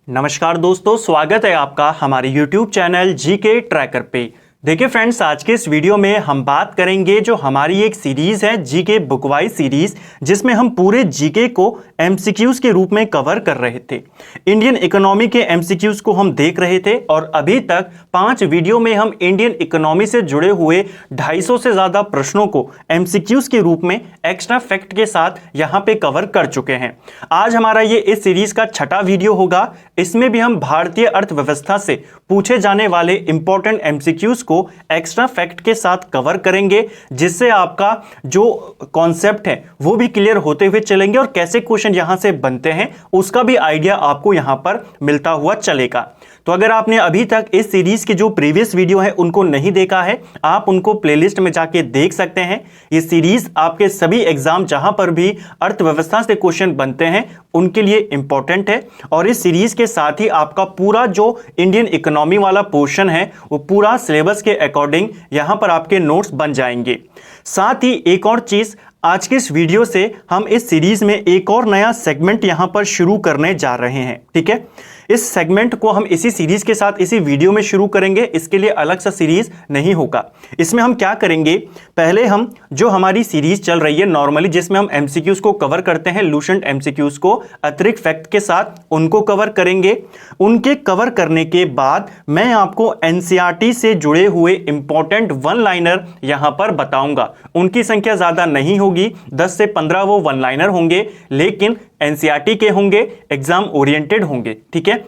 नमस्कार दोस्तों, स्वागत है आपका हमारे YouTube चैनल जीके ट्रैकर पे। देखिए फ्रेंड्स, आज के इस वीडियो में हम बात करेंगे जो हमारी एक सीरीज है जीके बुकवाइज सीरीज, जिसमें हम पूरे जीके को एमसीक्यूज के रूप में कवर कर रहे थे। इंडियन इकोनॉमी के एमसीक्यूज को हम देख रहे थे और अभी तक 5 वीडियो में हम इंडियन इकोनॉमी से जुड़े हुए 250 से ज्यादा प्रश्नों को एमसीक्यूज के रूप में एक्स्ट्रा फैक्ट के साथ यहां पे कवर कर चुके हैं। आज हमारा ये इस सीरीज का 6ठा वीडियो होगा। इसमें भी हम भारतीय अर्थव्यवस्था से पूछे जाने वाले इंपॉर्टेंट एमसीक्यूज को एक्स्ट्रा फैक्ट के साथ कवर करेंगे, जिससे आपका जो कॉन्सेप्ट है वो भी क्लियर होते हुए चलेंगे और कैसे क्वेश्चन यहां से बनते हैं उसका भी आइडिया आपको यहां पर मिलता हुआ चलेगा। तो अगर आपने अभी तक इस सीरीज के जो प्रीवियस वीडियो है उनको नहीं देखा है, आप उनको प्लेलिस्ट में जाके देख सकते हैं। ये सीरीज आपके सभी एग्जाम जहां पर भी अर्थव्यवस्था से क्वेश्चन बनते हैं उनके लिए इंपॉर्टेंट है और इस सीरीज के साथ ही आपका पूरा जो इंडियन इकोनॉमी वाला पोर्शन है वो पूरा सिलेबस के अकॉर्डिंग यहां पर आपके नोट्स बन जाएंगे। साथ ही एक और चीज, आज के इस वीडियो से हम इस सीरीज में एक और नया सेगमेंट यहां पर शुरू करने जा रहे हैं। ठीक है, इस सेगमेंट को हम इसी सीरीज के साथ इसी वीडियो में शुरू करेंगे, इसके लिए अलग सा सीरीज नहीं होगा। इसमें हम क्या करेंगे, पहले हम जो हमारी सीरीज चल रही है नॉर्मली, जिसमें हम एमसीक्यूज को कवर करते हैं, लूसेंट एमसीक्यूज को अतिरिक्त फैक्ट के साथ उनको कवर करेंगे। उनके कवर करने के बाद मैं आपको एनसीईआरटी से जुड़े हुए इंपॉर्टेंट वन लाइनर यहां पर बताऊंगा। उनकी संख्या ज्यादा नहीं होगी, 10 से 15 वो वन लाइनर होंगे, लेकिन एनसीईआरटी के होंगे, एग्जाम ओरिएंटेड होंगे। ठीक है,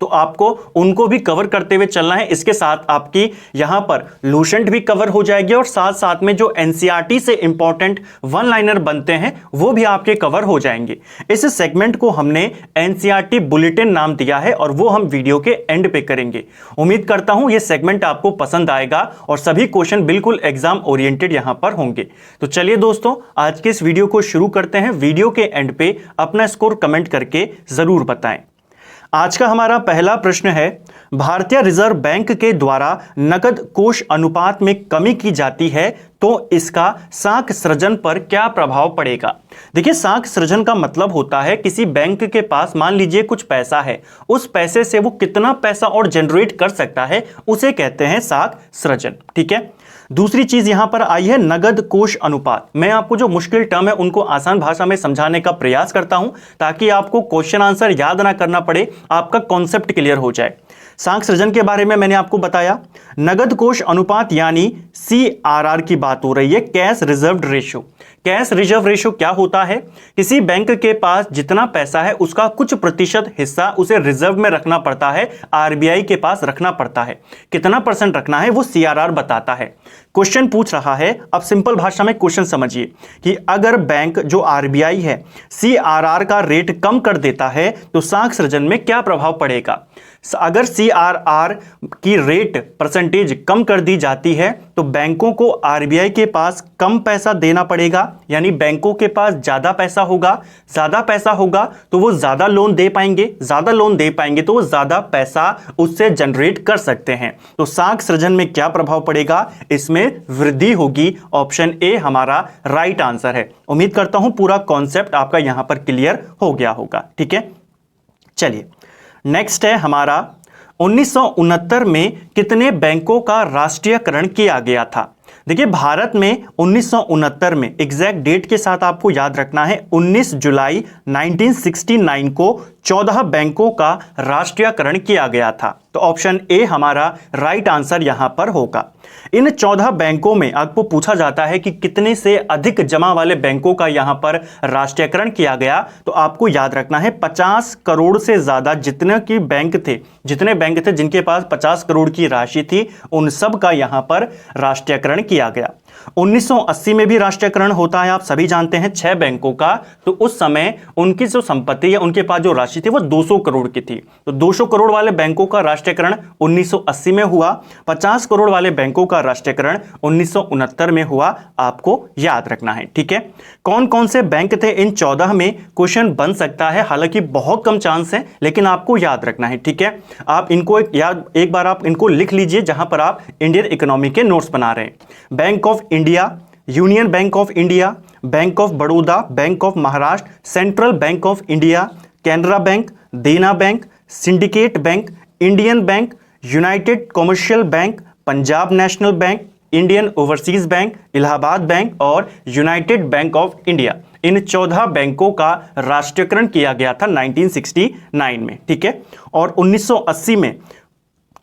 तो आपको उनको भी कवर करते हुए चलना है। इसके साथ आपकी यहां पर लूसेंट भी कवर हो जाएगी और साथ साथ में जो एनसीईआरटी से इंपॉर्टेंट वन लाइनर बनते हैं वो भी आपके कवर हो जाएंगे। इस सेगमेंट को हमने एनसीईआरटी बुलेटिन नाम दिया है और वो हम वीडियो के एंड पे करेंगे। उम्मीद करता हूं ये सेगमेंट आपको पसंद आएगा और सभी क्वेश्चन बिल्कुल एग्जाम ओरिएंटेड यहां पर होंगे। तो चलिए दोस्तों, आज के इस वीडियो को शुरू करते हैं। वीडियो के एंड पे अपना स्कोर कमेंट करके जरूर बताएं। आज का हमारा पहला प्रश्न है, भारतीय रिजर्व बैंक के द्वारा नकद कोष अनुपात में कमी की जाती है तो इसका साख सृजन पर क्या प्रभाव पड़ेगा। देखिए, साख सृजन का मतलब होता है किसी बैंक के पास मान लीजिए कुछ पैसा है, उस पैसे से वो कितना पैसा और जनरेट कर सकता है उसे कहते हैं साख सृजन। ठीक है, दूसरी चीज यहां पर आई है नगद कोष अनुपात। मैं आपको जो मुश्किल टर्म है उनको आसान भाषा में समझाने का प्रयास करता हूं ताकि आपको क्वेश्चन आंसर याद ना करना पड़े, आपका कॉन्सेप्ट क्लियर हो जाए। साख सृजन के बारे में मैंने आपको बताया। नगद कोष अनुपात यानी CRR की बात हो रही है, cash reserve ratio. Cash reserve ratio क्या होता है, किसी बैंक के पास जितना पैसा है उसका कुछ प्रतिशत हिस्सा उसे रिजर्व में रखना पड़ता है, RBI के पास रखना पड़ता है। कितना % रखना है वो CRR बताता है। क्वेश्चन पूछ रहा है, अब सिंपल भाषा में क्वेश्चन समझिए कि अगर बैंक जो RBI है CRR का रेट कम कर देता है तो साख सृजन में क्या प्रभाव पड़ेगा। अगर CRR की रेट परसेंटेज कम कर दी जाती है तो बैंकों को RBI के पास कम पैसा देना पड़ेगा, यानी बैंकों के पास ज्यादा पैसा होगा तो वो ज्यादा लोन दे पाएंगे, तो वो ज्यादा पैसा उससे जनरेट कर सकते हैं। तो साख सृजन में क्या प्रभाव पड़ेगा, इसमें वृद्धि होगी। ऑप्शन ए हमारा राइट आंसर है। उम्मीद करता हूं पूरा कॉन्सेप्ट आपका यहां पर क्लियर हो गया होगा। ठीक है, चलिए नेक्स्ट है हमारा 1969 में कितने बैंकों का राष्ट्रीयकरण किया गया था। देखिए, भारत में 1969 में एग्जैक्ट डेट के साथ आपको याद रखना है, 19 जुलाई 1969 को 14 बैंकों का राष्ट्रीयकरण किया गया था। तो ऑप्शन ए हमारा राइट आंसर यहां पर होगा। इन 14 बैंकों में आपको पूछा जाता है कि कितने से अधिक जमा वाले बैंकों का यहां पर राष्ट्रीयकरण किया गया, तो आपको याद रखना है 50 करोड़ से ज्यादा जितने बैंक थे जिनके पास 50 करोड़ की राशि थी, उन सब का यहां पर राष्ट्रीयकरण किया गया। 1980 में भी राष्ट्रीयकरण होता है, आप सभी जानते हैं, 6 बैंकों का। तो उस समय उनकी जो संपत्ति या उनके पास जो राशि थी वो 200 करोड़ की थी। तो 200 करोड़ वाले बैंकों का राष्ट्रीयकरण 1980 में हुआ, 50 करोड़ वाले बैंकों का राष्ट्रीयकरण 1969 में हुआ। आपको याद रखना है। ठीक है, कौन कौन से बैंक थे इन 14 में, क्वेश्चन बन सकता है, हालांकि बहुत कम चांस है, लेकिन आपको याद रखना है। ठीक है, आप इनको एक बार आप इनको लिख लीजिए जहां पर आप इंडियन इकोनॉमी के नोट्स बना रहे हैं। Bank of India, union bank of India, bank of Baroda, bank of Maharashtra, central bank of India, Canara bank, Dena bank, syndicate bank, Indian bank, united commercial bank, Punjab national bank, Indian overseas bank, Allahabad bank और united bank of India. इन 14 बैंकों का राष्ट्रीयकरण किया गया था 1969 में। ठीक है, और 1980 में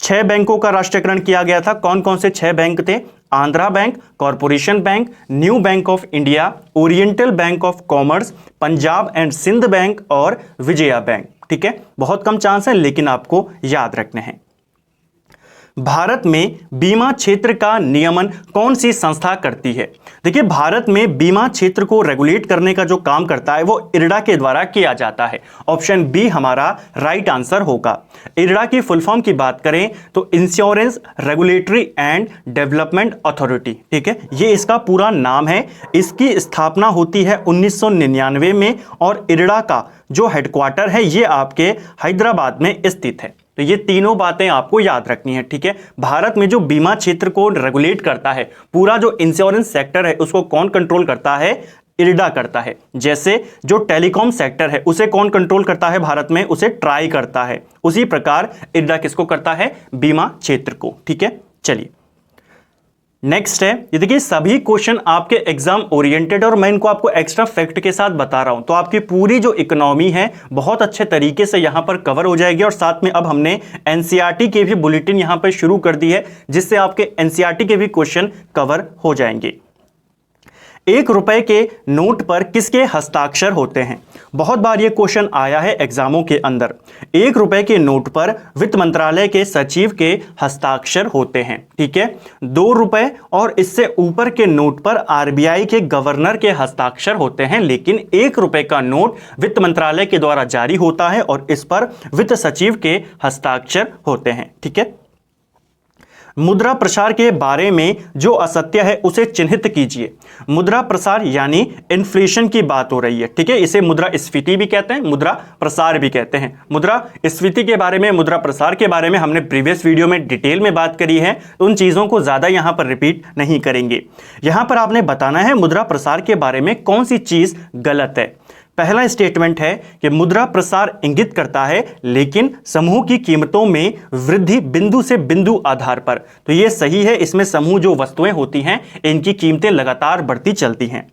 6 बैंकों का राष्ट्रीयकरण किया गया था। कौन कौन से 6 बैंक थे? Andhra Bank, Corporation Bank, New Bank of India, Oriental Bank of Commerce, Punjab and Sind Bank और विजया बैंक। ठीक है, बहुत कम चांस है लेकिन आपको याद रखने हैं। भारत में बीमा क्षेत्र का नियमन कौन सी संस्था करती है? देखिए, भारत में बीमा क्षेत्र को रेगुलेट करने का जो काम करता है वो इरडा के द्वारा किया जाता है। ऑप्शन बी हमारा राइट आंसर होगा। इरडा की फुल फॉर्म की बात करें तो insurance regulatory and development authority. ठीक है, ये इसका पूरा नाम है। इसकी स्थापना होती है 1999 में और इरडा का जो हेडक्वार्टर है ये आपके हैदराबाद में स्थित है। तो ये तीनों बातें आपको याद रखनी है। ठीक है, भारत में जो बीमा क्षेत्र को रेगुलेट करता है, पूरा जो इंश्योरेंस सेक्टर है उसको कौन कंट्रोल करता है? इरडा करता है। जैसे जो टेलीकॉम सेक्टर है उसे कौन कंट्रोल करता है भारत में? उसे ट्राई करता है। उसी प्रकार इरडा किसको करता है? बीमा क्षेत्र को। ठीक है, चलिए नेक्स्ट है, ये देखिए सभी क्वेश्चन आपके एग्जाम ओरिएंटेड और मैं इनको आपको एक्स्ट्रा फैक्ट के साथ बता रहा हूं, तो आपकी पूरी जो इकोनॉमी है बहुत अच्छे तरीके से यहां पर कवर हो जाएगी। और साथ में अब हमने एनसीईआरटी के भी बुलेटिन यहां पर शुरू कर दी है जिससे आपके एनसीईआरटी के भी क्वेश्चन कवर हो जाएंगे। 1 रुपए के नोट पर किसके हस्ताक्षर होते हैं? बहुत बार ये क्वेश्चन आया है एग्जामों के अंदर। 1 रुपए के नोट पर वित्त मंत्रालय के सचिव के हस्ताक्षर होते हैं। ठीक है, 2 रुपए और इससे ऊपर के नोट पर आरबीआई के गवर्नर के हस्ताक्षर होते हैं, लेकिन 1 रुपए का नोट वित्त मंत्रालय के द्वारा जारी होता है और इस पर वित्त सचिव के हस्ताक्षर होते हैं। ठीक है, मुद्रा प्रसार के बारे में जो असत्य है उसे चिन्हित कीजिए। मुद्रा प्रसार यानी इन्फ्लेशन की बात हो रही है। ठीक है, इसे मुद्रा स्फीति भी कहते हैं, मुद्रा प्रसार भी कहते हैं। मुद्रा स्फीति के बारे में, मुद्रा प्रसार के बारे में हमने प्रीवियस वीडियो में डिटेल में बात करी है, तो उन चीजों को ज्यादा यहां पर रिपीट नहीं करेंगे। यहां पर आपने बताना है मुद्रा प्रसार के बारे में कौन सी चीज गलत है। पहला स्टेटमेंट है कि मुद्रा प्रसार इंगित करता है लेकिन समूह की कीमतों में वृद्धि बिंदु से बिंदु आधार पर। तो यह सही है, इसमें समूह जो वस्तुएं होती हैं इनकी कीमतें लगातार बढ़ती चलती हैं।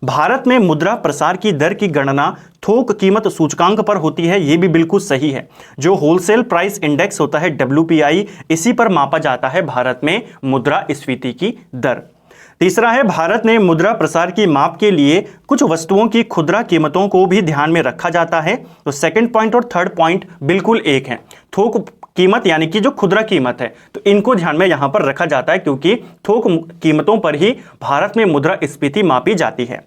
भारत में मुद्रा प्रसार की दर की गणना थोक कीमत सूचकांक पर होती है, यह भी बिल्कुल सही है। जो होलसेल प्राइस इंडेक्स होता है WPI, इसी पर मापा जाता है भारत में मुद्रा स्फीति की दर। तीसरा है, भारत में मुद्रा प्रसार की माप के लिए कुछ वस्तुओं की खुदरा कीमतों को भी ध्यान में रखा जाता है। तो सेकंड पॉइंट और थर्ड पॉइंट बिल्कुल एक है। थोक कीमत यानी कि जो खुदरा कीमत है तो इनको ध्यान में यहां पर रखा जाता है क्योंकि थोक कीमतों पर ही भारत में मुद्रा स्फीति मापी जाती है।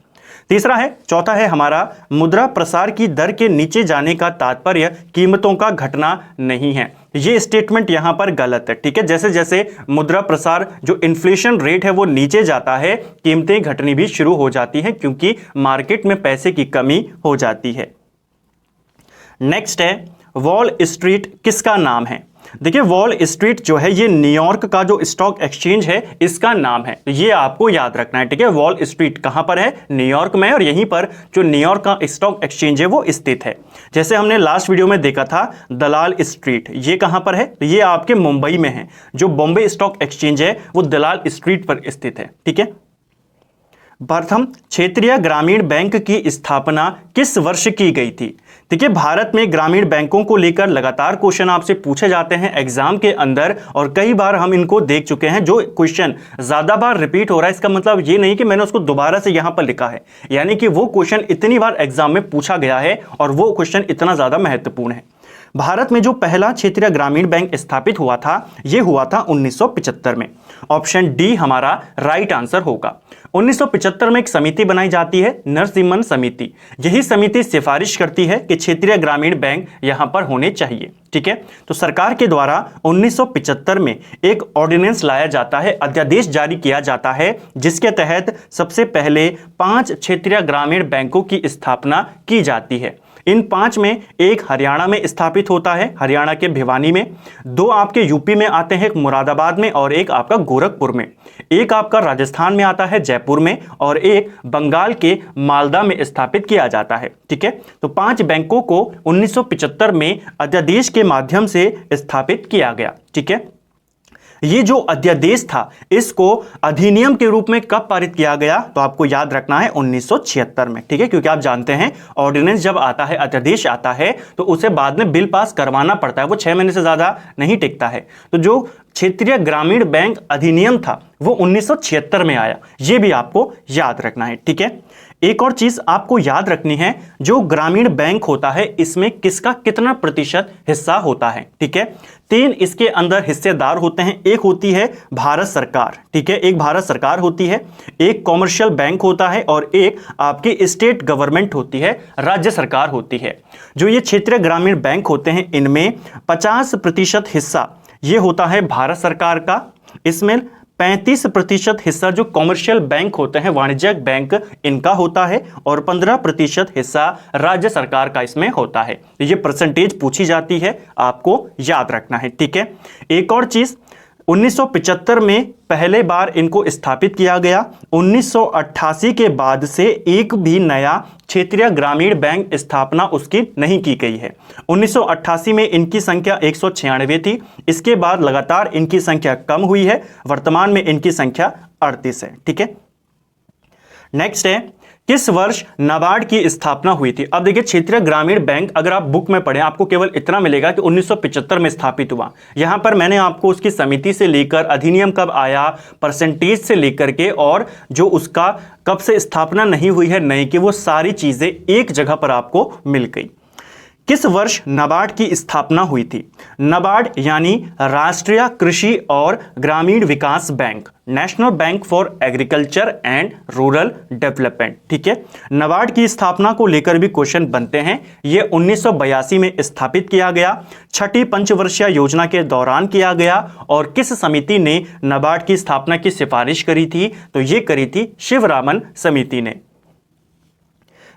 तीसरा है, चौथा है हमारा, मुद्रा प्रसार की दर के नीचे जाने का तात्पर्य कीमतों का घटना नहीं है। ये स्टेटमेंट यहां पर गलत है। ठीक है, जैसे जैसे मुद्रा प्रसार जो इन्फ्लेशन रेट है वो नीचे जाता है, कीमतें घटनी भी शुरू हो जाती हैं क्योंकि मार्केट में पैसे की कमी हो जाती है। नेक्स्ट है, वॉल स्ट्रीट किसका नाम है? देखिए, वॉल स्ट्रीट जो है ये न्यूयॉर्क का जो स्टॉक एक्सचेंज है इसका नाम है, तो ये आपको याद रखना है। ठीक है, वॉल स्ट्रीट कहां पर है? न्यूयॉर्क में, और यहीं पर जो न्यूयॉर्क का स्टॉक एक्सचेंज है वो स्थित है। जैसे हमने लास्ट वीडियो में देखा था दलाल स्ट्रीट, ये कहां पर है? तो ये आपके मुंबई में है। जो बॉम्बे स्टॉक एक्सचेंज है वो दलाल स्ट्रीट पर स्थित है। ठीक है, प्रथम क्षेत्रीय ग्रामीण बैंक की स्थापना किस वर्ष की गई थी? देखिए, भारत में ग्रामीण बैंकों को लेकर लगातार क्वेश्चन आपसे पूछे जाते हैं एग्जाम के अंदर और कई बार हम इनको देख चुके हैं। जो क्वेश्चन ज्यादा बार रिपीट हो रहा है इसका मतलब ये नहीं कि मैंने उसको दोबारा से यहां पर लिखा है, यानी कि वो क्वेश्चन इतनी बार एग्जाम में पूछा गया है और वो क्वेश्चन इतना ज्यादा महत्वपूर्ण है। भारत में जो पहला क्षेत्रीय ग्रामीण बैंक स्थापित हुआ था यह हुआ था 1975 में। ऑप्शन डी हमारा राइट आंसर होगा। 1975 में एक समिति बनाई जाती है, नरसिम्हन समिति। यही समिति सिफारिश करती है कि क्षेत्रीय ग्रामीण बैंक यहां पर होने चाहिए। ठीक है, तो सरकार के द्वारा 1975 में एक ऑर्डिनेंस लाया जाता है, अध्यादेश जारी किया जाता है, जिसके तहत सबसे पहले 5 क्षेत्रीय ग्रामीण बैंकों की स्थापना की जाती है। इन 5 में एक हरियाणा में स्थापित होता है, हरियाणा के भिवानी में, 2 आपके यूपी में आते हैं, मुरादाबाद में, और एक आपका गोरखपुर में, एक आपका राजस्थान में आता है, जयपुर में, और एक बंगाल के मालदा में स्थापित किया जाता है। ठीक है, तो 5 बैंकों को 1975 में अध्यादेश के माध्यम से स्थापित किया गया। ठीक है, ये जो अध्यादेश था इसको अधिनियम के रूप में कब पारित किया गया, तो आपको याद रखना है 1976 में। ठीक है, क्योंकि आप जानते हैं ऑर्डिनेंस जब आता है, अध्यादेश आता है, तो उसे बाद में बिल पास करवाना पड़ता है, वो 6 महीने से ज्यादा नहीं टिकता है। तो जो क्षेत्रीय ग्रामीण बैंक अधिनियम था वो 1976 में आया, ये भी आपको याद रखना है। ठीक है, एक और चीज आपको याद रखनी है, जो ग्रामीण बैंक होता है इसमें किसका कितना प्रतिशत हिस्सा होता है। ठीक है, 3 इसके अंदर हिस्सेदार होते हैं, एक होती है भारत सरकार। ठीक है, एक भारत सरकार होती है, एक कॉमर्शियल बैंक होता है, और एक आपकी स्टेट गवर्नमेंट होती है, राज्य सरकार होती है। जो ये क्षेत्रीय ग्रामीण बैंक होते हैं इनमें 50% हिस्सा ये होता है भारत सरकार का, इसमें 35% हिस्सा जो कॉमर्शियल बैंक होते हैं, वाणिज्यिक बैंक, इनका होता है, और 15% हिस्सा राज्य सरकार का इसमें होता है। ये परसेंटेज पूछी जाती है, आपको याद रखना है। ठीक है, एक और चीज, 1975 में पहले बार इनको स्थापित किया गया, 1988 के बाद से एक भी नया क्षेत्रीय ग्रामीण बैंक स्थापना उसकी नहीं की गई है। 1988 में इनकी संख्या 196 थी, इसके बाद लगातार इनकी संख्या कम हुई है, वर्तमान में इनकी संख्या 38 है। ठीक है, नेक्स्ट है, किस वर्ष नाबार्ड की स्थापना हुई थी। अब देखिए, क्षेत्रीय ग्रामीण बैंक अगर आप बुक में पढ़ें आपको केवल इतना मिलेगा कि 1975 में स्थापित हुआ। यहां पर मैंने आपको उसकी समिति से लेकर, अधिनियम कब आया, परसेंटेज से लेकर के, और जो उसका कब से स्थापना नहीं हुई है, नहीं, कि वो सारी चीजें एक जगह पर आपको मिल गई। किस वर्ष नाबार्ड की स्थापना हुई थी। नाबार्ड यानी राष्ट्रीय कृषि और ग्रामीण विकास bank, national bank for agriculture and rural development. ठीक है, नाबार्ड की स्थापना को लेकर भी क्वेश्चन बनते हैं। यह 1982 में स्थापित किया गया, 6ठी पंचवर्षीय योजना के दौरान किया गया, और किस समिति ने नाबार्ड की स्थापना की सिफारिश करी थी, तो यह करी थी शिवरामन समिति ने।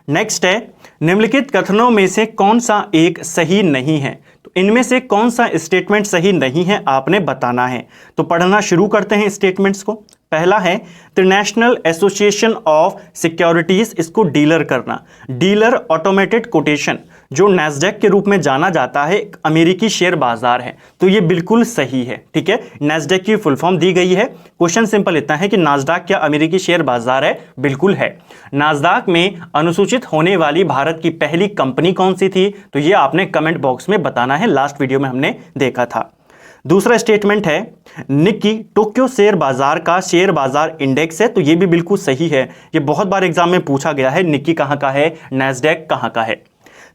नेक्स्ट है, निम्नलिखित कथनों में से कौन सा एक सही नहीं है। तो इनमें से कौन सा स्टेटमेंट सही नहीं है आपने बताना है। तो पढ़ना शुरू करते हैं स्टेटमेंट्स को। पहला है, इंटरनेशनल एसोसिएशन ऑफ सिक्योरिटीज, इसको डीलर करना, डीलर ऑटोमेटेड कोटेशन, जो नैस्डैक के रूप में जाना जाता है, एक अमेरिकी शेयर बाजार है, तो ये बिल्कुल सही है। ठीक है, नैस्डैक की फुल फॉर्म दी गई है। क्वेश्चन सिंपल इतना है कि नास्डैक क्या अमेरिकी शेयर बाजार है, बिल्कुल है। नास्डैक में अनुसूचित होने वाली भारत की पहली कंपनी कौन सी थी, तो ये आपने कमेंट बॉक्स में बताना है, लास्ट वीडियो में हमने देखा था। दूसरा स्टेटमेंट है, निक्की टोक्यो शेयर बाजार का शेयर बाजार इंडेक्स है, तो ये भी बिल्कुल सही है, ये बहुत बार एग्जाम में पूछा गया है, निक्की कहां का है, नैस्डैक कहां का है।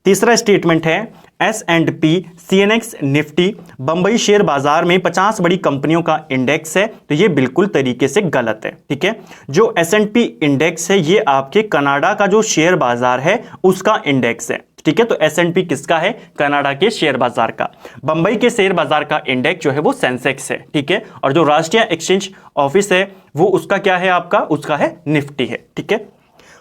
तीसरा स्टेटमेंट है, S&P CNX Nifty Bombay share बाजार में 50 बड़ी कंपनियों का इंडेक्स है, तो ये बिल्कुल तरीके से गलत है। ठीक है, जो S&P इंडेक्स है ये आपके कनाडा का जो शेयर बाजार है उसका इंडेक्स है। ठीक है, तो S&P किसका है, कनाडा के शेयर बाजार का। बंबई के शेयर बाजार का इंडेक्स जो है वो सेंसेक्स है। ठीक है, और जो राष्ट्रीय एक्सचेंज ऑफिस है वो उसका क्या है आपका, उसका है निफ्टी है। ठीक है,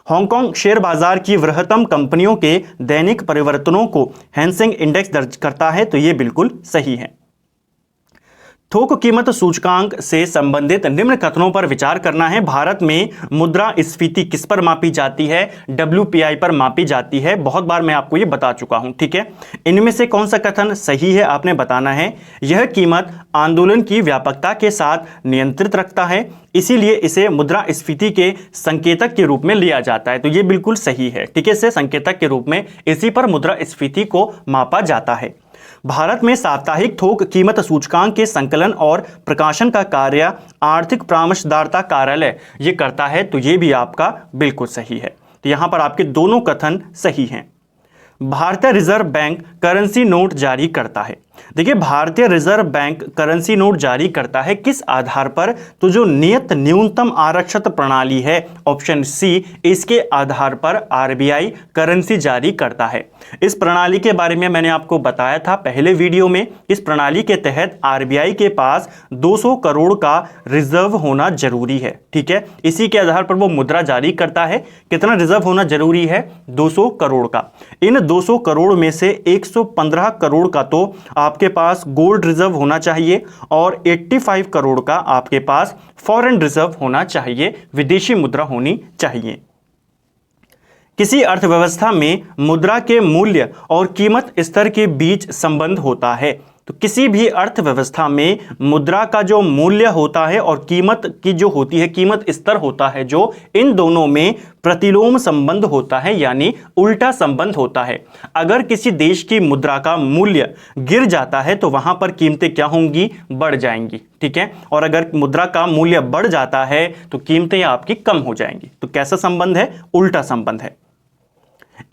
हांगकांग शेयर बाजार की वृहत्तम कंपनियों के दैनिक परिवर्तनों को हैंसेंग इंडेक्स दर्ज करता है, तो यह बिल्कुल सही है। थोक कीमत सूचकांक से संबंधित निम्न कथनों पर विचार करना है। भारत में मुद्रास्फीति किस पर मापी जाती है, WPI पर मापी जाती है, बहुत बार मैं आपको ये बता चुका हूं। ठीक है, इनमें से कौन सा कथन सही है आपने बताना है। यह कीमत आंदोलन की व्यापकता के साथ नियंत्रित रखता है, इसीलिए इसे मुद्रास्फीति के संकेतक के रूप में लिया जाता है, तो ये बिल्कुल सही है। ठीक है, इसे संकेतक के रूप में इसी पर मुद्रास्फीति को मापा जाता है। भारत में साप्ताहिक थोक कीमत सूचकांक के संकलन और प्रकाशन का कार्य आर्थिक परामर्शदाता कार्यालय ये करता है, तो ये भी आपका बिल्कुल सही है। तो यहां पर आपके दोनों कथन सही हैं। भारतीय रिजर्व बैंक करेंसी नोट जारी करता है, देखिए भारतीय रिजर्व बैंक करेंसी नोट जारी करता है किस आधार पर? तो जो नियत न्यूनतम आरक्षित प्रणाली है ऑप्शन सी, इसके आधार पर आरबीआई करेंसी जारी करता है। इस प्रणाली के बारे में मैंने आपको बताया था पहले वीडियो में। इस प्रणाली के तहत आरबीआई के पास 200 करोड़ का रिजर्व होना जरूरी है, ठीक है। इसी के आधार पर वो मुद्रा जारी करता है। कितना रिजर्व होना जरूरी है? 200 करोड़ का। इन 200 करोड़ में से 115 करोड़ का तो आपके पास गोल्ड रिजर्व होना चाहिए और 85 करोड़ का आपके पास फॉरेन रिजर्व होना चाहिए, विदेशी मुद्रा होनी चाहिए। किसी अर्थव्यवस्था में मुद्रा के मूल्य और कीमत स्तर के बीच संबंध होता है। तो किसी भी अर्थव्यवस्था में मुद्रा का जो मूल्य होता है और कीमत की जो होती है, कीमत स्तर होता है जो, इन दोनों में प्रतिलोम संबंध होता है, यानी उल्टा संबंध होता है। अगर किसी देश की मुद्रा का मूल्य गिर जाता है तो वहां पर कीमतें क्या होंगी? बढ़ जाएंगी, ठीक है। और अगर मुद्रा का मूल्य बढ़ जाता है तो कीमतें आपकी कम हो जाएंगी। तो कैसा संबंध है? उल्टा संबंध है।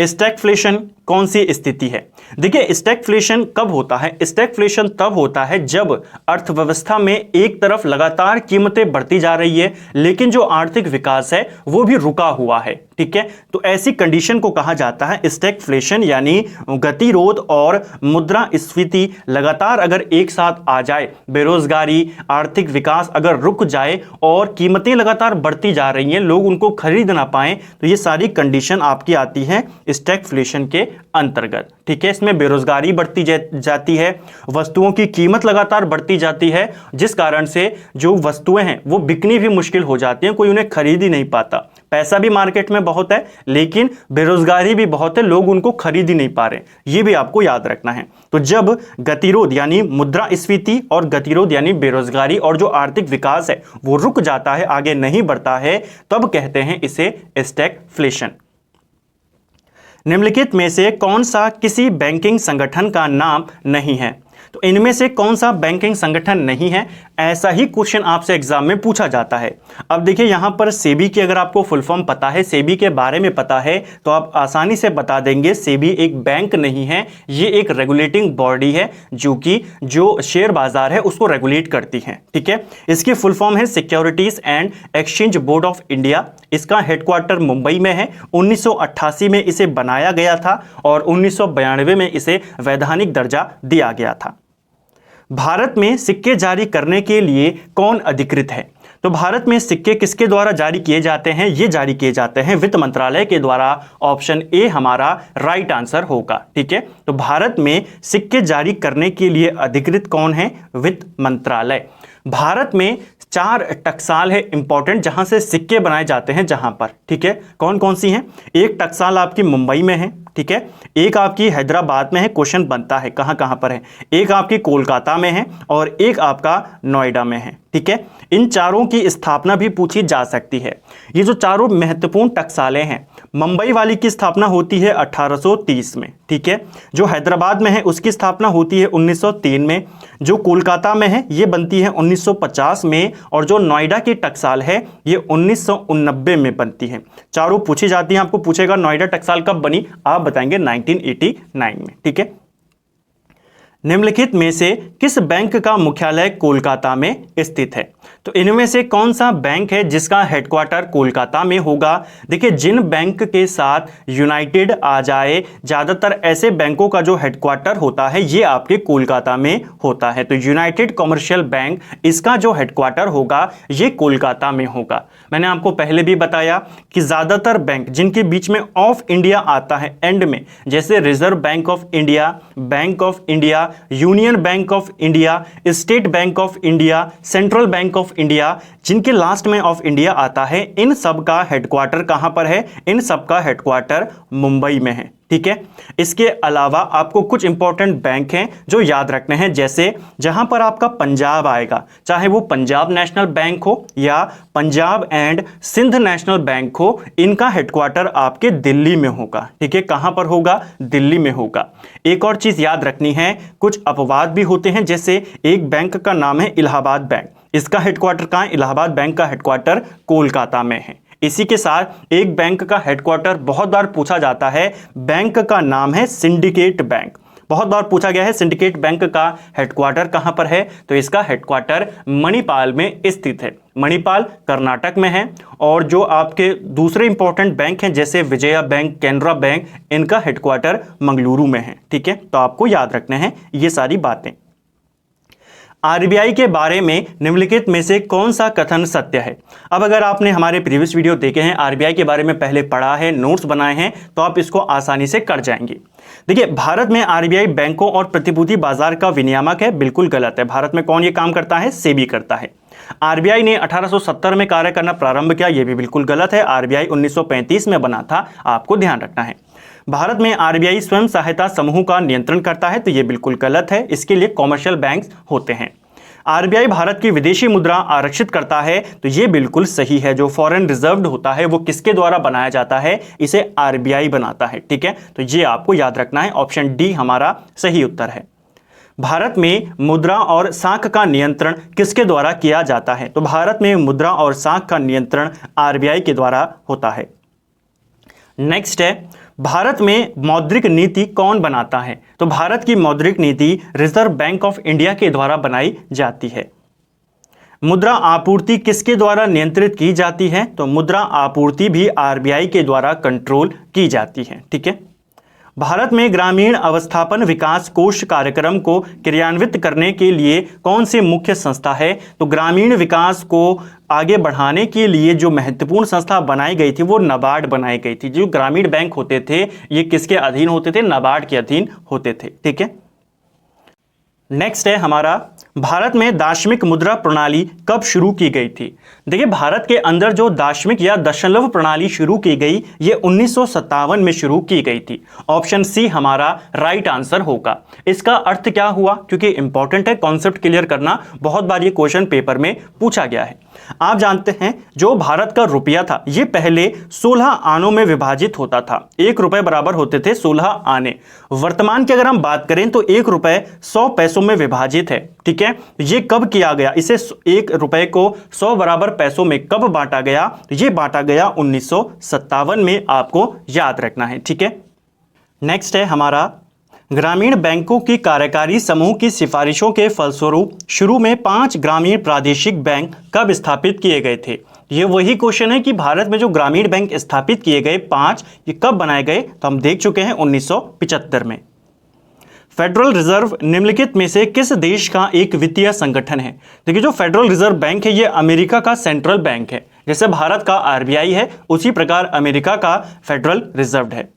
स्टैगफ्लेशन कौन सी स्थिति है? देखिए स्टैगफ्लेशन कब होता है? स्टैगफ्लेशन तब होता है जब अर्थव्यवस्था में एक तरफ लगातार कीमतें बढ़ती जा रही है लेकिन जो आर्थिक विकास है वो भी रुका हुआ है, ठीक है। तो ऐसी कंडीशन को कहा जाता है स्टैगफ्लेशन, यानी गतिरोध और मुद्रास्फीति लगातार अगर एक साथ आ जाए, बेरोजगारी, आर्थिक विकास अगर रुक जाए और कीमतें लगातार बढ़ती जा रही हैं, लोग उनको खरीद ना पाए, तो ये सारी कंडीशन आपकी आती है स्टैगफ्लेशन के अंतर्गत, ठीक है। इसमें बेरोजगारी बढ़ती जाती है, वस्तुओं की कीमत लगातार बढ़ती जाती है, जिस कारण से जो वस्तुएं हैं वो बिकनी भी मुश्किल हो जाती हैं, कोई उन्हें खरीद ही नहीं पाता। पैसा भी मार्केट में बहुत है लेकिन बेरोजगारी भी बहुत है, लोग उनको खरीद ही नहीं पा रहे, ये भी आपको याद रखना है। तो जब गतिरोध यानी मुद्रास्फीति और गतिरोध यानी बेरोजगारी और जो आर्थिक विकास है वो रुक जाता है, आगे नहीं बढ़ता है, तब कहते हैं इसे स्टैगफ्लेशन। निम्नलिखित में से कौन सा किसी बैंकिंग संगठन का नाम नहीं है? तो इनमें से कौन सा बैंकिंग संगठन नहीं है? ऐसा ही क्वेश्चन आपसे एग्जाम में पूछा जाता है। अब देखिए यहां पर सेबी की अगर आपको फुल फॉर्म पता है, सेबी के बारे में पता है, तो आप आसानी से बता देंगे सेबी एक बैंक नहीं है, ये एक रेगुलेटिंग बॉडी है जो कि जो शेयर बाजार है उसको रेगुलेट करती है, ठीक है। इसकी फुल फॉर्म है securities and exchange board of India. इसका हेडक्वार्टर मुंबई में है। 1988 में इसे बनाया गया था और 1992 में इसे वैधानिक दर्जा दिया गया था। भारत में सिक्के जारी करने के लिए कौन अधिकृत है? तो भारत में सिक्के किसके द्वारा जारी किए जाते हैं? ये जारी किए जाते हैं वित्त मंत्रालय के द्वारा। ऑप्शन ए हमारा राइट आंसर होगा, ठीक है। तो भारत में सिक्के जारी करने के लिए अधिकृत कौन है? वित्त मंत्रालय। भारत में 4 टकसाल है इंपॉर्टेंट जहां से सिक्के बनाए जाते हैं, जहां पर, ठीक है। कौन कौन सी हैं? एक टकसाल आपकी मुंबई में है, ठीक है। एक आपकी हैदराबाद में है, क्वेश्चन बनता है कहां कहां पर है। एक आपकी कोलकाता में है और एक आपका नोएडा में है, ठीक है। इन चारों की स्थापना भी पूछी जा सकती है। ये जो चारों महत्वपूर्ण टकसालें हैं, मुंबई वाली की स्थापना होती है 1830 में, ठीक है। जो हैदराबाद में है उसकी स्थापना होती है 1903 में। जो कोलकाता में है ये बनती है 1950 में और जो नोएडा की टकसाल है ये 1989 में बनती है। चारों पूछी जाती हैं। आपको पूछेगा नोएडा टकसाल कब बनी, आप बताएंगे 1989 में, ठीक है। निम्नलिखित में से किस बैंक का मुख्यालय कोलकाता में स्थित है? तो इनमें से कौन सा बैंक है जिसका हेडक्वार्टर कोलकाता में होगा? देखिए जिन बैंक के साथ यूनाइटेड आ जाए, ज़्यादातर ऐसे बैंकों का जो हेडक्वार्टर होता है ये आपके कोलकाता में होता है। तो यूनाइटेड कमर्शियल बैंक, इसका जो हेडक्वार्टर होगा ये कोलकाता में होगा। मैंने आपको पहले भी बताया कि ज़्यादातर बैंक जिनके बीच में ऑफ इंडिया आता है एंड में, जैसे reserve bank of India, bank of India, union bank of India, state bank of India, central bank of India, जिनके लास्ट में ऑफ इंडिया आता है, इन सब का हेडक्वार्टर कहां पर है? इन सब का हेडक्वार्टर मुंबई में है, ठीक है। इसके अलावा आपको कुछ इंपॉर्टेंट बैंक हैं जो याद रखने हैं, जैसे जहां पर आपका पंजाब आएगा, चाहे वो पंजाब नेशनल बैंक हो या Punjab and Sind National Bank हो, इनका हेडक्वार्टर आपके दिल्ली में होगा, ठीक है। कहां पर होगा? दिल्ली में होगा। एक और चीज याद रखनी है, कुछ अपवाद भी होते हैं, जैसे एक बैंक का नाम है इलाहाबाद बैंक, इसका हेडक्वार्टर कहां है? इलाहाबाद बैंक का हेडक्वार्टर कोलकाता में है। इसी के साथ एक बैंक का हेडक्वार्टर बहुत बार पूछा जाता है, बैंक का नाम है सिंडिकेट बैंक। बहुत बार पूछा गया है सिंडिकेट बैंक का हेडक्वार्टर कहां पर है, तो इसका हेडक्वार्टर मणिपाल में स्थित है। मणिपाल कर्नाटक में है। और जो आपके दूसरे इंपॉर्टेंट बैंक हैं जैसे विजया बैंक, कैनरा बैंक, इनका हेडक्वार्टर मंगलुरु में है। ठीक है, तो आपको याद रखना है ये सारी बातें। आरबीआई के बारे में निम्नलिखित में से कौन सा कथन सत्य है? अब अगर आपने हमारे प्रीवियस वीडियो देखे हैं, आरबीआई के बारे में पहले पढ़ा है, नोट्स बनाए हैं, तो आप इसको आसानी से कर जाएंगे। देखिए, भारत में आरबीआई बैंकों और प्रतिभूति बाजार का विनियामक है, बिल्कुल गलत है। भारत में कौन ये काम करता है? सेबी करता है। आरबीआई ने 1870 में कार्य करना प्रारंभ किया, यह भी बिल्कुल गलत है। आरबीआई 1935 में बना था, आपको ध्यान रखना है। भारत में आरबीआई स्वयं सहायता समूह का नियंत्रण करता है, तो यह बिल्कुल गलत है। इसके लिए कॉमर्शियल बैंक्स होते हैं। आरबीआई भारत की विदेशी मुद्रा आरक्षित करता है, तो यह बिल्कुल सही है। जो फॉरेन रिजर्व होता है वो किसके द्वारा बनाया जाता है? इसे आरबीआई बनाता है। ठीक है, तो ये आपको याद रखना है। ऑप्शन डी हमारा सही उत्तर है। भारत में मुद्रा और साख का नियंत्रण किसके द्वारा किया जाता है? तो भारत में मुद्रा और साख का नियंत्रण आरबीआई के द्वारा होता है। नेक्स्ट है, भारत में मौद्रिक नीति कौन बनाता है? तो भारत की मौद्रिक नीति रिजर्व बैंक ऑफ इंडिया के द्वारा बनाई जाती है। मुद्रा आपूर्ति किसके द्वारा नियंत्रित की जाती है? तो मुद्रा आपूर्ति भी आरबीआई के द्वारा कंट्रोल की जाती है। ठीक है, भारत में ग्रामीण अवस्थापन विकास कोष कार्यक्रम को क्रियान्वित करने के लिए कौन सी मुख्य संस्था है? तो ग्रामीण विकास को आगे बढ़ाने के लिए जो महत्वपूर्ण संस्था बनाई गई थी वो नाबार्ड बनाई गई थी। जो ग्रामीण बैंक होते थे ये किसके अधीन होते थे? नाबार्ड के अधीन होते थे। ठीक है, नेक्स्ट है हमारा, भारत में दाशमिक मुद्रा प्रणाली कब शुरू की गई थी? देखिए, भारत के अंदर जो दाशमिक या दशमलव प्रणाली शुरू की गई ये 1957 में शुरू की गई थी। ऑप्शन सी हमारा राइट आंसर होगा। इसका अर्थ क्या हुआ? क्योंकि इंपॉर्टेंट है, कॉन्सेप्ट क्लियर करना, बहुत बार ये क्वेश्चन पेपर में पूछा गया है। आप जानते हैं जो भारत का रुपया था ये पहले 16 आनों में विभाजित होता था। 1 रुपए बराबर होते थे 16 आने। वर्तमान की अगर हम बात करें तो 1 रुपए 100 पैसों में विभाजित है। ठीक है, ये कब किया गया? इसे 1 रुपए को 100 बराबर पैसों में कब बांटा गया? ये बांटा गया 1957 में, आपको याद रखना है। ठीक है, नेक्स्ट है हमारा, ग्रामीण बैंकों की कार्यकारी समूह की सिफारिशों के फलस्वरूप शुरू में 5 ग्रामीण प्रादेशिक बैंक कब स्थापित किए गए थे? ये वही क्वेश्चन है कि भारत में जो ग्रामीण बैंक स्थापित किए गए 5, ये कब बनाए गए? तो हम देख चुके हैं 1975 में। फेडरल रिजर्व निम्नलिखित में से किस देश का एक वित्तीय संगठन है? देखिए, जो फेडरल रिजर्व बैंक है ये अमेरिका का सेंट्रल बैंक है। जैसे भारत का आरबीआई है उसी प्रकार अमेरिका का फेडरल रिजर्व है।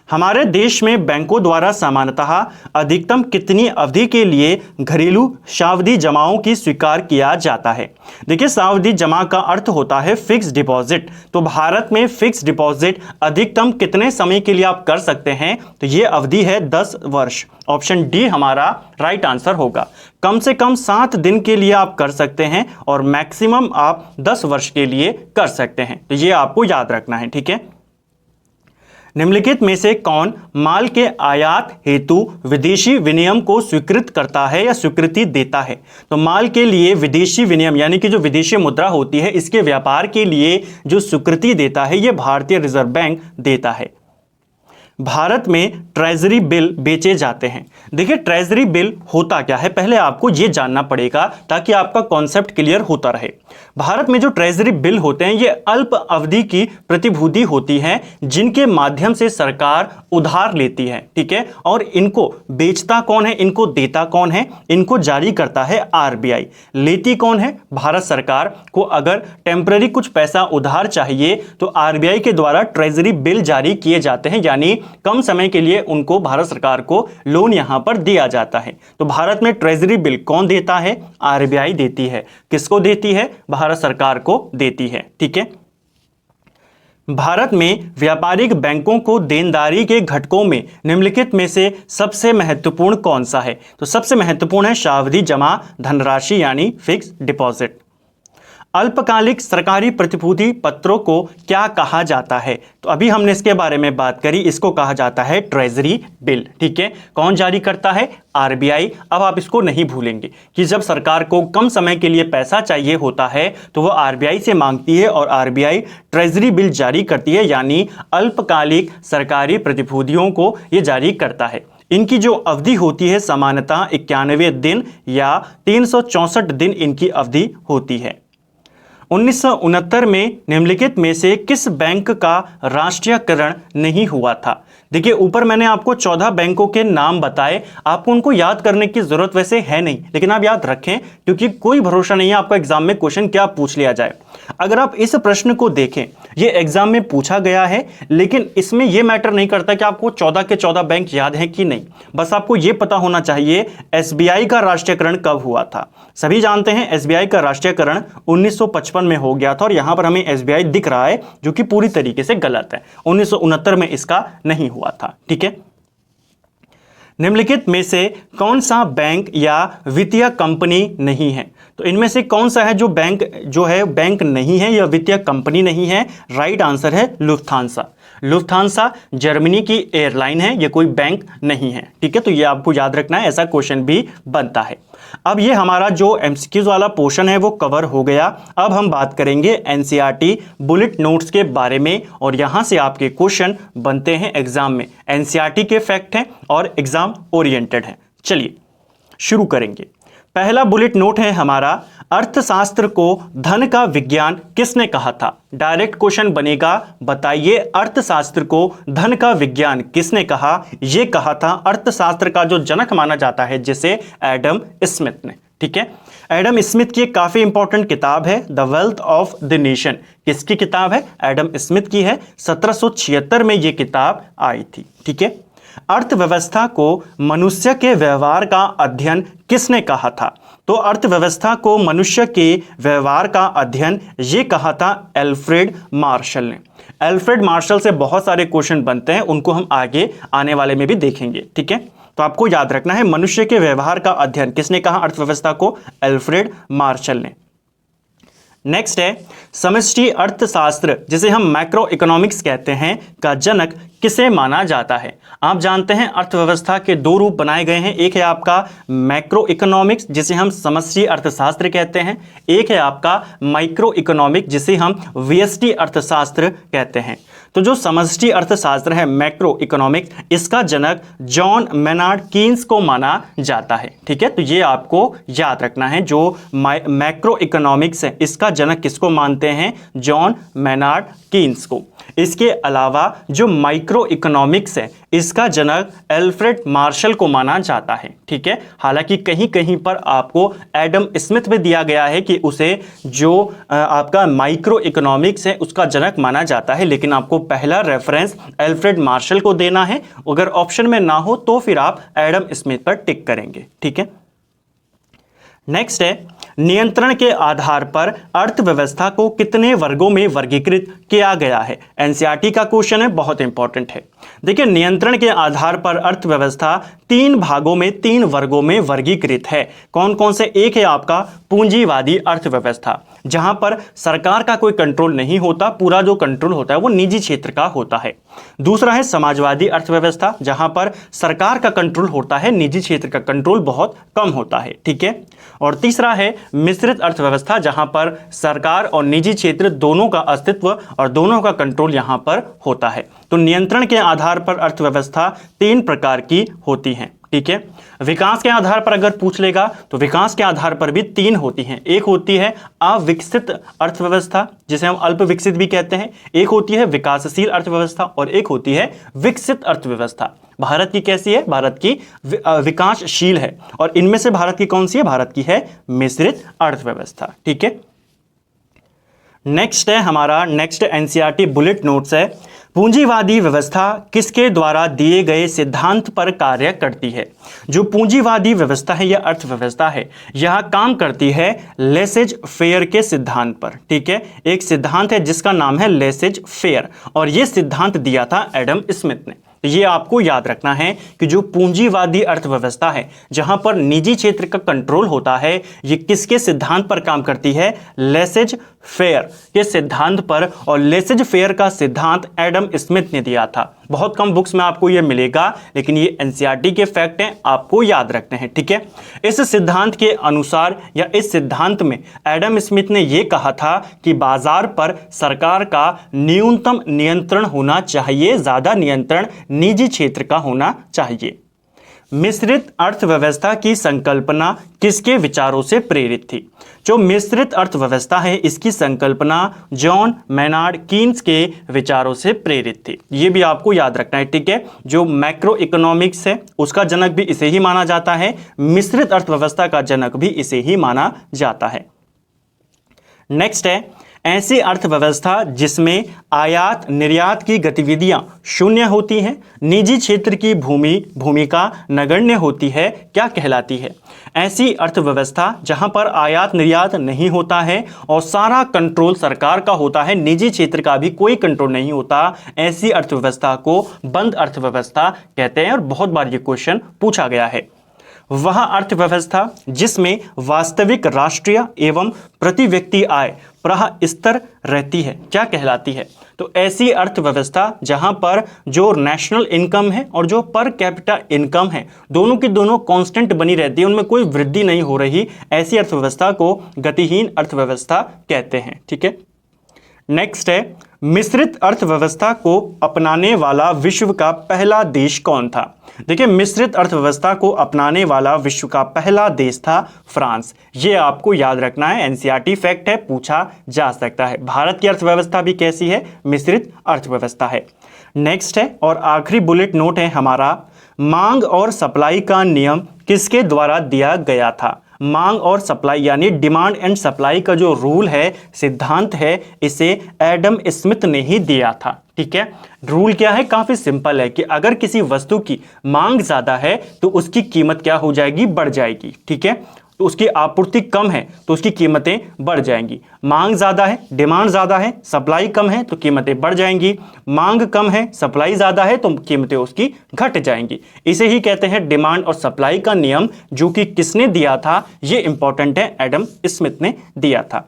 हमारे देश में बैंकों द्वारा सामान्यतः अधिकतम कितनी अवधि के लिए घरेलू सावधि जमाओं की स्वीकार किया जाता है? देखिए, सावधि जमा का अर्थ होता है फिक्स डिपॉजिट। तो भारत में फिक्स डिपॉजिट अधिकतम कितने समय के लिए आप कर सकते हैं? तो ये अवधि है 10 वर्ष। ऑप्शन डी हमारा राइट आंसर होगा। कम से कम 7 दिन के लिए आप कर सकते हैं और मैक्सिमम आप 10 वर्ष के लिए कर सकते हैं। तो ये आपको याद रखना है। ठीक है, निम्नलिखित में से कौन माल के आयात हेतु विदेशी विनिमय को स्वीकृत करता है या स्वीकृति देता है? तो माल के लिए विदेशी विनिमय यानी कि जो विदेशी मुद्रा होती है इसके व्यापार के लिए जो स्वीकृति देता है ये भारतीय रिजर्व बैंक देता है। भारत में ट्रेजरी बिल बेचे जाते हैं। देखिए, ट्रेजरी बिल होता क्या है पहले आपको ये जानना पड़ेगा ताकि आपका कॉन्सेप्ट क्लियर होता रहे। भारत में जो ट्रेजरी बिल होते हैं ये अल्प अवधि की प्रतिभूति होती हैं जिनके माध्यम से सरकार उधार लेती है। ठीक है, और इनको बेचता कौन है? इनको देता कौन है? इनको जारी करता है आरबीआई। लेती कौन है? भारत सरकार को अगर टेम्पररी कुछ पैसा उधार चाहिए तो आरबीआई के द्वारा ट्रेजरी बिल जारी किए जाते हैं, यानी कम समय के लिए उनको भारत सरकार को लोन यहां पर दिया जाता है। तो भारत में ट्रेजरी बिल कौन देता है? आरबीआई देती है। किसको देती है? भारत सरकार को देती है। ठीक है, भारत में व्यापारिक बैंकों को देनदारी के घटकों में निम्नलिखित में से सबसे महत्वपूर्ण कौन सा है? तो सबसे महत्वपूर्ण है सावधि जमा धनराशि यानी फिक्स डिपॉजिट। अल्पकालिक सरकारी प्रतिभूति पत्रों को क्या कहा जाता है? तो अभी हमने इसके बारे में बात करी, इसको कहा जाता है ट्रेजरी बिल। ठीक है, कौन जारी करता है? आरबीआई। अब आप इसको नहीं भूलेंगे कि जब सरकार को कम समय के लिए पैसा चाहिए होता है तो वो आरबीआई से मांगती है और आरबीआई ट्रेजरी बिल जारी करती है, यानी अल्पकालिक सरकारी प्रतिभूतियों को ये जारी करता है। इनकी जो अवधि होती है सामान्यतः 91 दिन या 364 दिन इनकी अवधि होती है। 1969 में निम्नलिखित में से किस बैंक का राष्ट्रीयकरण नहीं हुआ था? देखिए ऊपर मैंने आपको 14 बैंकों के नाम बताए, आपको उनको याद करने की जरूरत वैसे है नहीं, लेकिन आप याद रखें क्योंकि कोई भरोसा नहीं है आपका एग्जाम में क्वेश्चन क्या पूछ लिया जाए। अगर आप इस प्रश्न को देखें, ये एग्जाम में पूछा गया है, लेकिन इसमें यह मैटर नहीं करता कि आपको 14 के 14 बैंक याद हैं कि नहीं, बस आपको यह पता होना चाहिए एसबीआई का राष्ट्रीयकरण कब हुआ था। सभी जानते हैं एसबीआई का राष्ट्रीयकरण 1955 में हो गया था और यहां पर हमें एसबीआई दिख रहा है जो कि पूरी तरीके से गलत है। 1969 में इसका नहीं हुआ था। ठीक है, निम्नलिखित में से कौन सा बैंक या वित्तीय कंपनी नहीं है? तो इनमें से कौन सा है जो बैंक नहीं है या वित्तीय कंपनी नहीं है? राइट आंसर है लुफ्थांसा। लुफ्थांसा जर्मनी की एयरलाइन है, ये कोई बैंक नहीं है। ठीक है, तो ये आपको याद रखना है, ऐसा क्वेश्चन भी बनता है। अब ये हमारा जो एमसीक्यूज वाला पोर्शन है वो कवर हो गया। अब हम बात करेंगे एनसीईआरटी बुलेट नोट्स के बारे में और यहां से आपके क्वेश्चन बनते हैं एग्जाम में। एनसीईआरटी के फैक्ट हैं और एग्जाम ओरिएंटेड है। चलिए शुरू करेंगे। पहला बुलेट नोट है हमारा, अर्थशास्त्र को धन का विज्ञान किसने कहा था? डायरेक्ट क्वेश्चन बनेगा, बताइए अर्थशास्त्र को धन का विज्ञान किसने कहा? यह कहा था अर्थशास्त्र का जो जनक माना जाता है जिसे एडम स्मिथ ने। ठीक है, एडम स्मिथ की एक काफी इंपॉर्टेंट किताब है the wealth of the nation. किसकी किताब है? एडम स्मिथ की है। 1776 में यह किताब आई थी। ठीक है, अर्थव्यवस्था को मनुष्य के व्यवहार का अध्ययन किसने कहा था? तो अर्थव्यवस्था को मनुष्य के व्यवहार का अध्ययन ये कहा था एल्फ्रेड मार्शल ने। एल्फ्रेड मार्शल से बहुत सारे क्वेश्चन बनते हैं, उनको हम आगे आने वाले में भी देखेंगे। ठीक है, तो आपको याद रखना है मनुष्य के व्यवहार का अध्ययन किसने कहा अर्थव्यवस्था को? एल्फ्रेड मार्शल ने। नेक्स्ट है समष्टि अर्थशास्त्र जिसे हम मैक्रो इकोनॉमिक्स कहते हैं का जनक किसे माना जाता है? आप जानते हैं अर्थव्यवस्था के दो रूप बनाए गए हैं, एक है आपका मैक्रो इकोनॉमिक्स जिसे हम समष्टि अर्थशास्त्र कहते हैं, एक है आपका माइक्रो इकोनॉमिक जिसे हम व्यष्टि अर्थशास्त्र कहते हैं। तो जो समष्टि अर्थशास्त्र है मैक्रो इकोनॉमिक्स, इसका जनक जॉन मेनार्ड कीन्स को माना जाता है। ठीक है, तो ये आपको याद रखना है, जो मैक्रो इकोनॉमिक्स है इसका जनक किसको मानते हैं? जॉन मेनार्ड कीन्स को। इसके अलावा जो माइक्रो इकोनॉमिक्स है इसका जनक एल्फ्रेड मार्शल को माना जाता है। ठीक है, हालांकि कहीं कहीं पर आपको एडम स्मिथ में दिया गया है कि उसे जो आपका माइक्रो इकोनॉमिक्स है उसका जनक माना जाता है, लेकिन आपको पहला रेफरेंस एल्फ्रेड मार्शल को देना है। अगर ऑप्शन में ना हो तो फिर आप एडम स्मिथ पर टिक करेंगे। ठीक है, नेक्स्ट है नियंत्रण के आधार पर अर्थव्यवस्था को कितने वर्गों में वर्गीकृत किया गया है? एनसीईआरटी का क्वेश्चन है, बहुत इंपॉर्टेंट है। देखिए नियंत्रण के आधार पर अर्थव्यवस्था 3 भागों में 3 वर्गों में वर्गीकृत है। कौन कौन से? एक है आपका पूंजीवादी अर्थव्यवस्था जहां पर सरकार का कोई कंट्रोल नहीं होता, पूरा जो कंट्रोल होता है वो निजी क्षेत्र का होता है। दूसरा है समाजवादी अर्थव्यवस्था जहां पर सरकार का कंट्रोल होता है, निजी क्षेत्र का कंट्रोल बहुत कम होता है। ठीक है, और तीसरा है मिश्रित अर्थव्यवस्था जहां पर सरकार और निजी क्षेत्र दोनों का अस्तित्व और दोनों का कंट्रोल यहां पर होता है। तो नियंत्रण के आधार पर अर्थव्यवस्था 3 प्रकार की होती है। ठीक है, विकास के आधार पर अगर पूछ लेगा तो विकास के आधार पर भी 3 होती हैं। एक होती है अविकसित अर्थव्यवस्था जिसे हम अल्प विकसित भी कहते हैं, एक होती है विकासशील अर्थव्यवस्था और एक होती है विकसित अर्थव्यवस्था। भारत की कैसी है? भारत की विकासशील है। और इनमें से भारत की कौन सी है? भारत की है मिश्रित अर्थव्यवस्था। ठीक है, नेक्स्ट है हमारा एनसीईआरटी बुलेट नोट्स है, पूंजीवादी व्यवस्था किसके द्वारा दिए गए सिद्धांत पर कार्य करती है? जो पूंजीवादी व्यवस्था है या अर्थव्यवस्था है यह काम करती है लेसेज फेयर के सिद्धांत पर। ठीक है, एक सिद्धांत है जिसका नाम है लेसेज फेयर और यह सिद्धांत दिया था एडम स्मिथ ने। ये आपको याद रखना है कि जो पूंजीवादी अर्थव्यवस्था है जहां पर निजी क्षेत्र का कंट्रोल होता है, ये किसके सिद्धांत पर काम करती है? लेसेज फेयर के सिद्धांत पर। और लेसेज फेयर का सिद्धांत एडम स्मिथ ने दिया था। बहुत कम बुक्स में आपको ये मिलेगा, लेकिन ये एनसीईआरटी के फैक्ट हैं, आपको याद रखने हैं। ठीक है, इस सिद्धांत के अनुसार या इस सिद्धांत में एडम स्मिथ ने यह कहा था कि बाजार पर सरकार का न्यूनतम नियंत्रण होना चाहिए, ज्यादा नियंत्रण निजी क्षेत्र का होना चाहिए। मिश्रित अर्थव्यवस्था की संकल्पना किसके विचारों से प्रेरित थी? जो मिश्रित अर्थव्यवस्था है इसकी संकल्पना जॉन मेनार्ड कीन्स के विचारों से प्रेरित थी। ये भी आपको याद रखना है, ठीक है। जो मैक्रो इकोनॉमिक्स है उसका जनक भी इसे ही माना जाता है, मिश्रित अर्थव्यवस्था का जनक भी इसे ही माना जाता है। नेक्स्ट है, ऐसी अर्थव्यवस्था जिसमें आयात निर्यात की गतिविधियां शून्य होती हैं, निजी क्षेत्र की भूमिका नगण्य होती है, क्या कहलाती है? ऐसी अर्थव्यवस्था जहां पर आयात निर्यात नहीं होता है और सारा कंट्रोल सरकार का होता है, निजी क्षेत्र का भी कोई कंट्रोल नहीं होता, ऐसी अर्थव्यवस्था को बंद अर्थव्यवस्था कहते हैं और बहुत बार ये क्वेश्चन पूछा गया है। वह अर्थव्यवस्था जिसमें वास्तविक राष्ट्रीय एवं प्रति व्यक्ति आय स्तर रहती है, क्या कहलाती है? तो ऐसी अर्थव्यवस्था जहां पर जो नेशनल इनकम है और जो पर कैपिटा इनकम है दोनों की दोनों कांस्टेंट बनी रहती है, उनमें कोई वृद्धि नहीं हो रही, ऐसी अर्थव्यवस्था को गतिहीन अर्थव्यवस्था कहते हैं, ठीक है। नेक्स्ट है, मिश्रित अर्थव्यवस्था को अपनाने वाला विश्व का पहला देश कौन था? देखिए, मिश्रित अर्थव्यवस्था को अपनाने वाला विश्व का पहला देश था फ्रांस। ये आपको याद रखना है, एनसीईआरटी फैक्ट है, पूछा जा सकता है। भारत की अर्थव्यवस्था भी कैसी है? मिश्रित अर्थव्यवस्था है। नेक्स्ट है और आखिरी बुलेट नोट है हमारा, मांग और सप्लाई का नियम किसके द्वारा दिया गया था? मांग और सप्लाई यानी डिमांड एंड सप्लाई का जो रूल है, सिद्धांत है, इसे एडम स्मिथ ने ही दिया था, ठीक है। रूल क्या है? काफी सिंपल है कि अगर किसी वस्तु की मांग ज्यादा है तो उसकी कीमत क्या हो जाएगी? बढ़ जाएगी, ठीक है। तो उसकी आपूर्ति कम है तो उसकी कीमतें बढ़ जाएंगी। मांग ज्यादा है, डिमांड ज्यादा है, सप्लाई कम है तो कीमतें बढ़ जाएंगी। मांग कम है, सप्लाई ज्यादा है तो कीमतें उसकी घट जाएंगी। इसे ही कहते हैं डिमांड और सप्लाई का नियम, जो कि किसने दिया था? ये इंपॉर्टेंट है, एडम स्मिथ ने दिया था।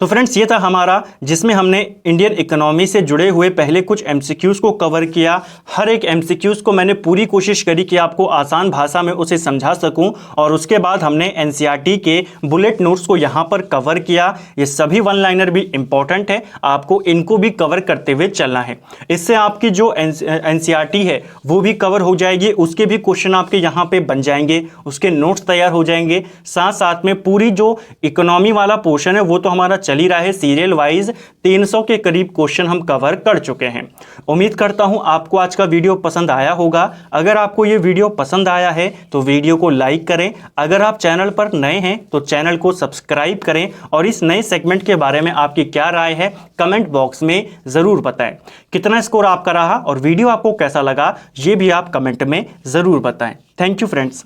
तो फ्रेंड्स, ये था हमारा जिसमें हमने इंडियन इकोनॉमी से जुड़े हुए पहले कुछ एमसीक्यूज को कवर किया। हर एक एमसीक्यूज को मैंने पूरी कोशिश करी कि आपको आसान भाषा में उसे समझा सकूं, और उसके बाद हमने एनसीईआरटी के बुलेट नोट्स को यहाँ पर कवर किया। ये सभी वन लाइनर भी इंपॉर्टेंट है, आपको इनको भी कवर करते हुए चलना है। इससे आपकी जो एनसीईआरटी है वो भी कवर हो जाएगी, उसके भी क्वेश्चन आपके यहाँ पे बन जाएंगे, उसके नोट्स तैयार हो जाएंगे। साथ साथ में पूरी जो इकोनॉमी वाला पोर्शन है वो तो हमारा चल ही रहा है, सीरियल वाइज 300 के करीब क्वेश्चन हम कवर कर चुके हैं। उम्मीद करता हूं आपको आज का वीडियो पसंद आया होगा। अगर आपको ये वीडियो पसंद आया है तो वीडियो को लाइक करें। अगर आप चैनल पर नए हैं तो चैनल को सब्सक्राइब करें, और इस नए सेगमेंट के बारे में आपकी क्या राय है कमेंट बॉक्स में जरूर बताएं। कितना स्कोर आपका रहा और वीडियो आपको कैसा लगा ये भी आप कमेंट में जरूर बताएं। Thank you friends.